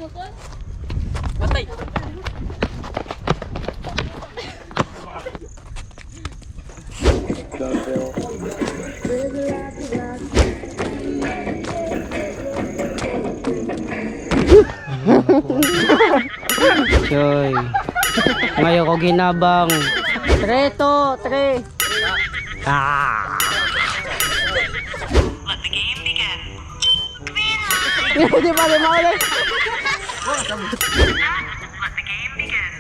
Patay. Choy. Ngayon ko ginabang. Tre to, tre. Ah. Let the game begin. Hindi pa rin maulit. Let the game begin.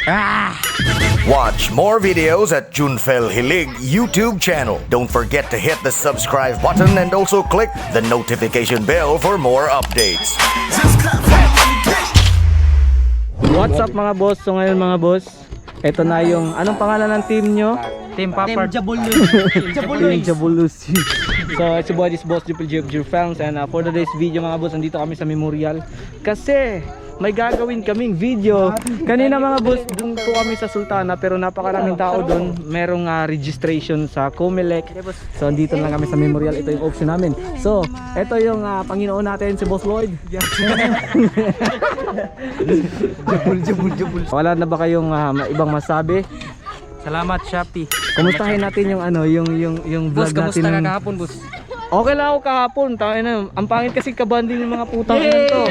Ah. Watch more videos at Junfel Hilig YouTube channel. Don't forget to hit the subscribe button and also click the notification bell for more updates. What's up mga boss? So ngayon mga boss, ito na yung, anong pangalan ng team nyo? Team Papart. Team Jabulusi. So it's your boy, this boss Jupil Films, and for today's video mga boss, andito kami sa Memorial kasi may gagawin kaming video. Kanina mga boss, doon po kami sa Sultana, pero napakaraming tao doon. Merong registration sa Comelec. So andito lang kami sa Memorial. Ito yung option namin. So ito yung Panginoon natin, si Boss Lloyd. Jabul. Wala na ba kayong ibang masabi? Salamat Shopee. Kumustahin natin yung yung vlog Boss, kamusta natin. ka kahapon, boss? Okay lang ako kahapon. Tayo na. Ang pangit kasi kabanding ng mga putang ina to.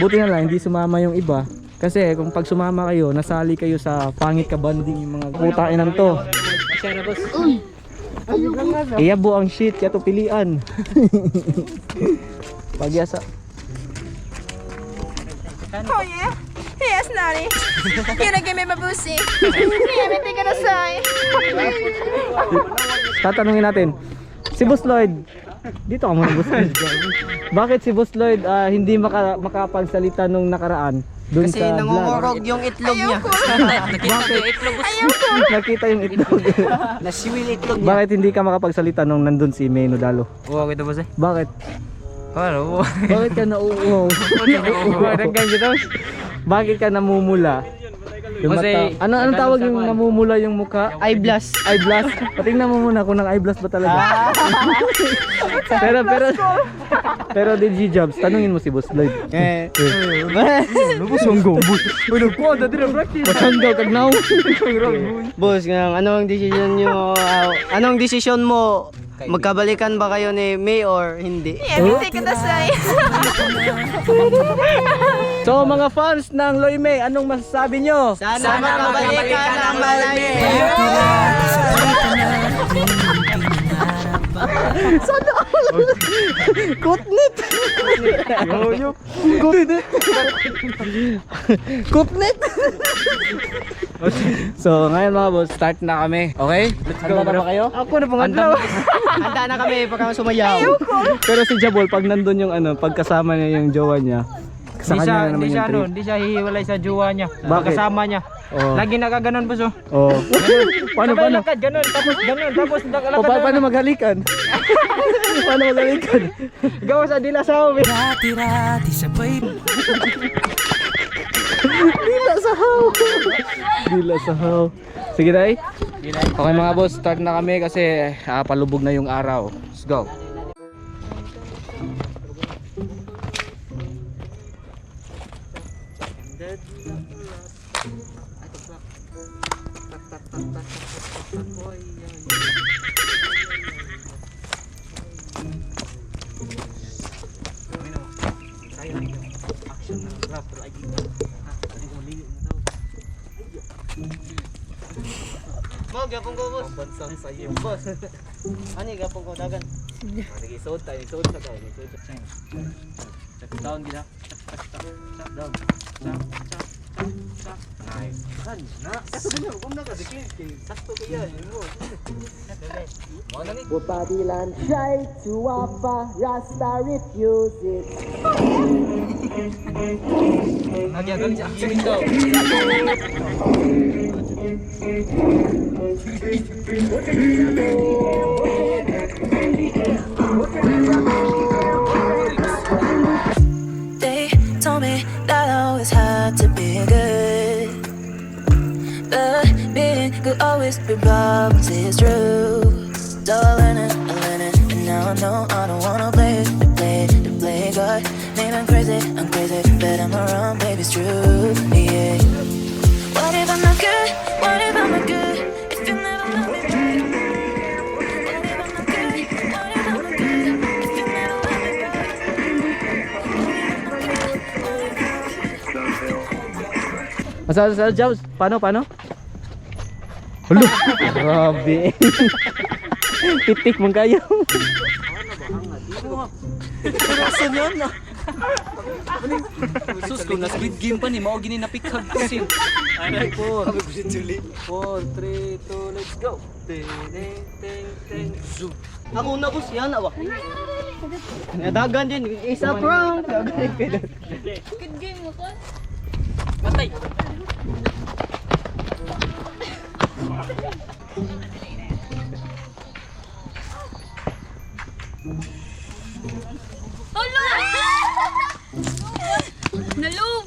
Buti na lang hindi sumama yung iba. Kasi kung pag sumama kayo, nasali kayo sa pangit kabanding yung mga putang ina to. Siya na, boss. Iyabo ang shit kaya to pilian. Pagyasa. Oh yeah? Yes, Nani. You're give me my pussy. Yeah, me take it aside. Tatanungin natin. Si Boss Lloyd, dito ka muna Boss Lloyd. Bakit si Boss Lloyd hindi makapagsalita nung nakaraan? Dun Kasi sa vlog? nangungurog yung itlog niya. Nakita ko yung itlog, boss. Nakita yung itlog. Nasiwil itlog niya. Bakit hindi ka makapagsalita nung nandun si Meno Dalo? Oo, kita boss eh. Bakit? Ano? Bakit ka nauuhaw? Bakit ka namumula? Yung Kasi, mata. Anong tawag yung namumula yung mukha? Eyeblash. Eyeblash. Patingnan mo muna kung ng eyeblash ba talaga. pero DJ Jobs, tanungin mo si Boss Lloyd. Masanggaw kag now. Boss, anong decision nyo? Anong decision mo? Magkabalikan ba kayo ni May or hindi? Yeah, me take it aside. So mga fans ng Loy May, anong masasabi nyo? Sana magkabalikan ng malay. Kutnit! Kutnit! Kutnit! So ngayon mga boss, start na kami. Okay? Let's go. Handa na ba kayo? Ako na pangatlo. Handa na kami pagka sumayaw. Pero si Jabol, pag nandun yung pagkasama niya yung jowa niya, sa kanya na naman yung trip. Hindi siya hihiwalay sa jowa niya. Bakit? Kasama niya. Oh. Lagi nakaganon, boss. Oh. Paano? Lakad, ganon, tapos Paano maghalikan? Paano maghalikan? gawa sa dilasaw. Dila sahaw. Sige tay. Okay mga boss, start na kami kasi palubog na yung araw. Let's go. Mo, gapong ko, boss. Bansang sayo, boss. Ano yung gapong ko, dagan? Sige, suot tayo. Suot sa tayo. Down gila. Down. Nice. Bupadilan try to offer Rasta refuse it. Lagi ganon sa action daw. They told me that I always had to be good, but being good always be problems, it's true. So I learned it, and now no, I don't wanna play God. Maybe I'm crazy, but I'm around, baby, it's true, yeah. What if I'm not good? What if I'm not good? If you never love me back. What if I'm not good? What if I'm not good? If you never love me back. Masal Jaws, paano? Hulo, grabe. Pitik mong kayo. Sus, kung na Squid Game pa ni, mao gini napikhag ko sim. Aray po. 4, 3, 2, let's go. Zoom. Ako na boss, yan awa. Nadagan din, isa prank. Good game mo ko. Matay. Hala! Nalog!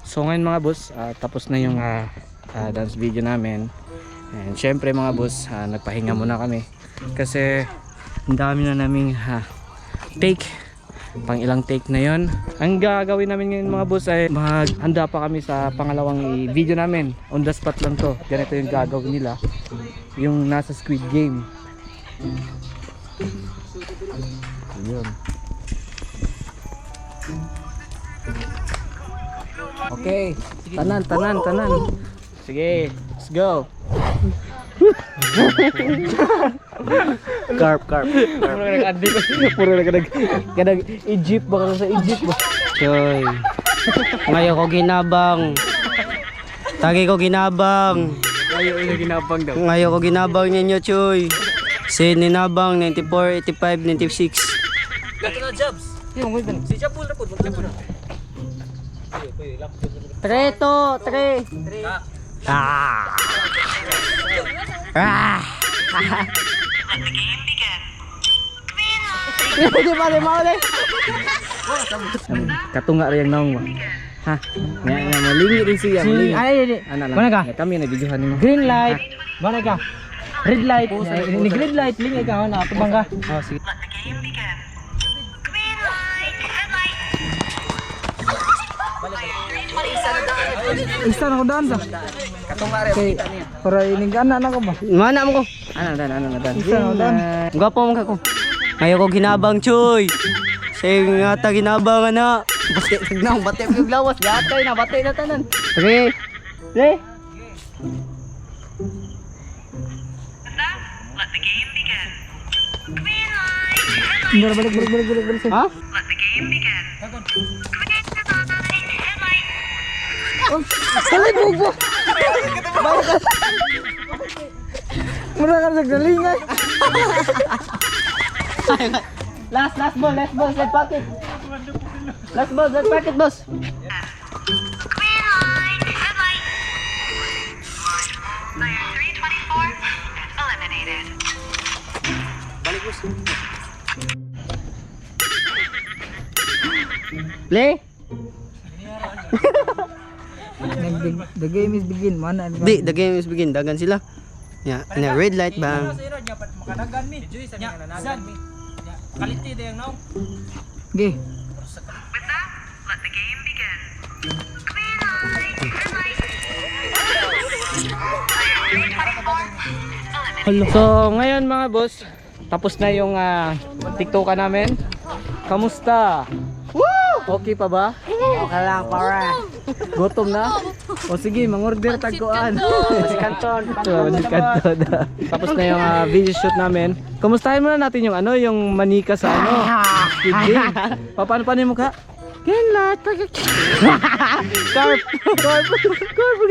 So ngayon mga boss, tapos na yung dance video namin. And syempre mga boss, nagpahinga muna kami. Kasi ang dami na naming take. Pang ilang take na yon. Ang gagawin namin ngayon mga boss ay maghanda pa kami sa pangalawang video namin. On the spot lang to. Ganito yung gagawin nila. Yung nasa Squid Game. Yun. Okay, tanan. Sige, let's go. Carp. Puro nag Egypt baka sa Egypt ba? Choy. Ngayon ko ginabang. Tagi ko ginabang. Ngayon ko ginabang ninyo, Choy. Si Ninabang 94, 85, 96. Gato na Jobs. Yung wait. Si Jabul na po, magkano na. 3 to, 3. Ah. Ah. Hindi pa rin mauli. Katunga rin yung naong mo. Ha? Nga malingi rin siya. Ay, Ano lang? Mana ka? Kami na videohan mo. green light. Mana ka? Red light. Ni green light, lingi ka na tubang ka. Oh, sige. Let the game begin. Green light, red light. Isa na ko daan sa. Katunga rin kita niya. Para inigana na ko ba? Mana mo ko? Ano na dan. Isa na ko daan. Gwapo mo ka ko. Ngayon ko ginabang, Choy. Say nga ta ginabang na. Bate signang, bate yung lawas. Gatay na, bate na tanan. Okay. Le. Let the game begin. Green light, red light. Balik. Ha? Let the game begin. Green light, red light. Mura ka sa galingan. Last ball, set pocket. Last ball, set pocket, boss. Green light, red light. Player 324 eliminated. Play. The game is begin. Mana? Di, the game is begin. Dagan sila. Yeah, red light bang. Makadagan mi. Nya, nanagan mi. Kaliti de yang naong. Okay. With that, let the game begin. Green light, red light. Player 324 eliminated. So ngayon mga boss, tapos na yung TikTokan namin. Kamusta? Woo! Okay pa ba? Okay lang, para. Gutom na? O sige, mangorder tagkuan. Si Canton. Tapos na yung video shoot namin. Kumustahin muna natin yung yung manika sa Squid Game. Paano yung mukha? Kenlat. Carp.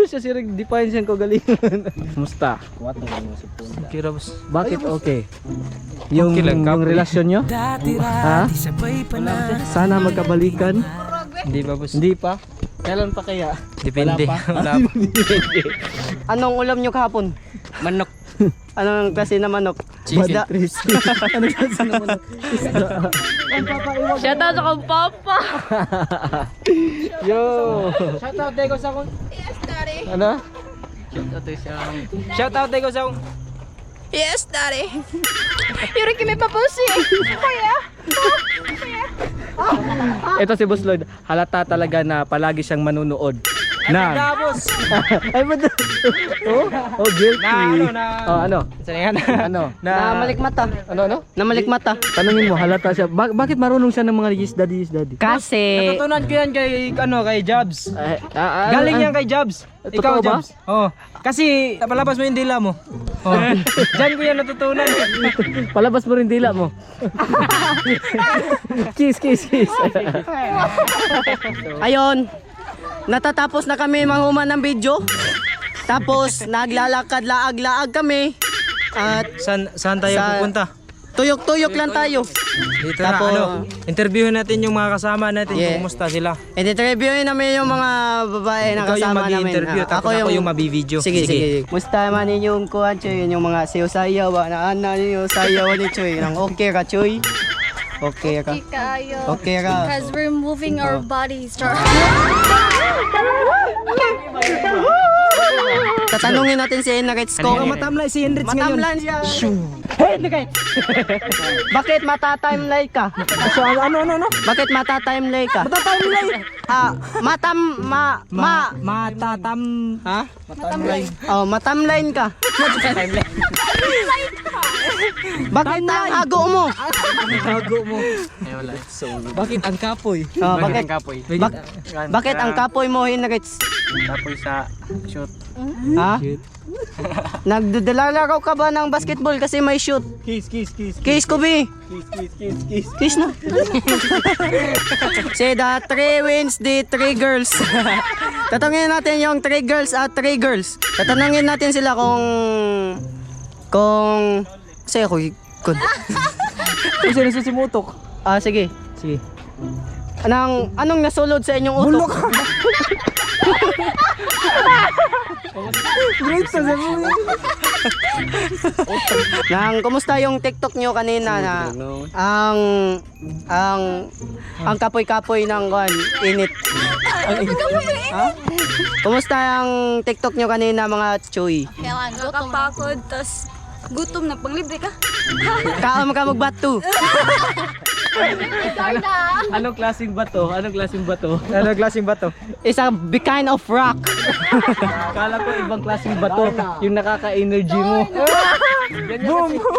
Siya si Rick Defiance yan ko galingan. Kumusta? Kira boss. Bakit okay? Yung relasyon nyo? Ha? Sana magkabalikan? Hindi ba boss? Hindi pa? Kailan pa kaya? Depende. Wala pa. Anong ulam nyo kahapon? Manok. Anong klase na manok? Chicken. Isda. Ano kasi naman? Shoutout sa kong papa! Yo! Shoutout day ko sa akong. Yes, daddy! Ano? Shoutout day ko sa akong. Yes, Daddy. Yun kami papusi. Kuya. Ito si Boss Lloyd, halata talaga na palagi siyang manunood. Na. Ay, ba? Oh, guilty. Ano? Ano? Na malikmata. Ano? Na malikmata. Tanungin mo, halata siya. Bakit marunong siya ng mga yes daddy? Kasi Natutunan ko yan kay Jobs. Galing yan kay Jobs. Totoo Ikaw, ba? Jobs. Oh. Kasi palabas mo yung dila mo. Oh. Diyan ko yan natutunan. Palabas mo rin dila mo. Kiss. Ayun, natatapos na kami manghuman ng video. Tapos naglalakad-laag-laag kami. At Saan tayo Sa- pupunta? tuyok-tuyok lang tayo. Dito Tapos- na, interviewin natin yung mga kasama natin Yeah. kung kumusta sila. I-interviewin namin yung mga babae na Ikaw yung kasama namin. mag-i-interview, tapos ako yung mabi-video. Sige. Musta man ninyong kuhan, Choy? Yung mga sayaw-sayaw, na ninyo sayaw ni Choy. Nang okay ka, Choy? Okay ka. Kayo. Okay ka. Because we're moving our bodies. Tatanungin natin si Enrique kung Matamlay si Hendrix ngayon. matamlan siya. Hey, Enrique! Bakit mata-timeline ka? So, ano? Bakit mata-timeline ka? Mata-timeline. Matatam. Ha? Oh, matamline ka. Bakit ang hago mo? Bakit ang kapoy? Oh, bakit bakit ang kapoy mo, Enrique? Kapoy sa shoot. Ha? Nagdadalala ka ba ng basketball kasi may shoot? Kiss. Kiss ko, B. Kiss na. Say the 3 wins, the 3 girls. Tatanungin natin yung 3 girls at 3 girls. Tatanungin natin sila kung kasi ako kung Kasi nasusimutok. sige. Sige. Anong nasulod sa inyong utok? Great sa Kumusta yung TikTok nyo kanina na ang kapoy-kapoy ng init. Ha? Kumusta ang TikTok nyo kanina mga Choy? Kailangan nakapagod, tas gutom na panglibre ka. Kaam ka magbato. Anong klaseng bato? Ano klaseng bato? It's a kind of rock. Kala ko ibang klaseng bato, yung nakaka-energy mo.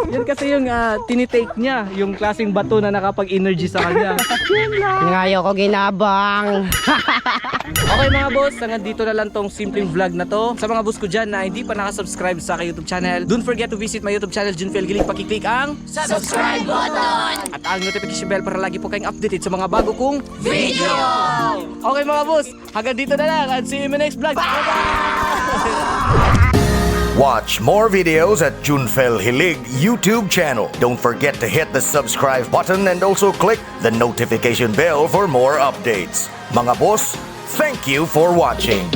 Yan kasi yung tinitake niya, yung klaseng bato na nakapag-energy sa kanya. Ngayon ko ginabang. Okay mga boss, hanggang dito na lang tong simpleng vlog na to. Sa mga boss ko dyan na hindi pa nakasubscribe sa aking YouTube channel, don't forget to visit my YouTube channel, Junfel Gilig. Pakiclick ang subscribe button! At ang notification bell para lagi po kayong updated sa mga bago kong video! Okay mga boss, hanggang dito na lang and see you in my next vlog! Watch more videos at Junfel Hilig YouTube channel. Don't forget to hit the subscribe button and also click the notification bell for more updates. Mga boss, thank you for watching.